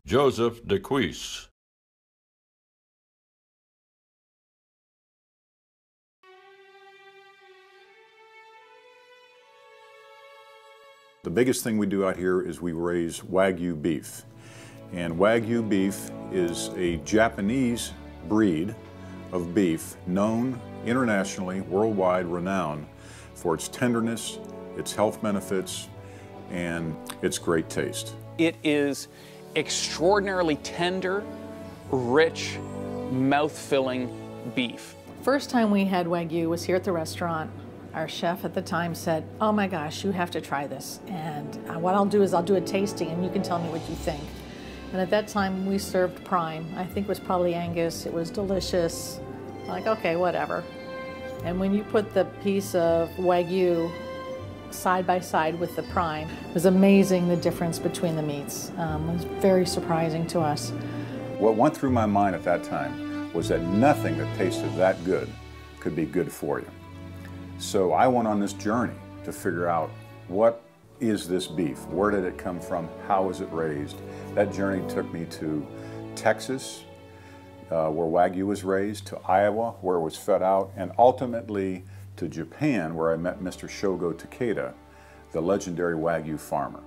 Joseph DeQuis. The biggest thing we do out here is we raise Wagyu beef. And Wagyu beef is a Japanese breed of beef known internationally, worldwide renowned for its tenderness, its health benefits, and its great taste. It is extraordinarily tender, rich, mouth-filling beef. First time we had Wagyu was here at the restaurant. Our chef at the time said, "Oh my gosh, you have to try this. And what I'll do is I'll do a tasting and you can tell me what you think." And at that time we served prime. I think it was probably Angus. It was delicious. Like, okay, whatever. And when you put the piece of Wagyu side by side with the prime, it was amazing the difference between the meats. It was very surprising to us. What went through my mind at that time was that nothing that tasted that good could be good for you. So I went on this journey to figure out, what is this beef? Where did it come from? How was it raised? That journey took me to Texas, where Wagyu was raised, to Iowa, where it was fed out, and ultimately to Japan, where I met Mr. Shogo Takeda, the legendary Wagyu farmer.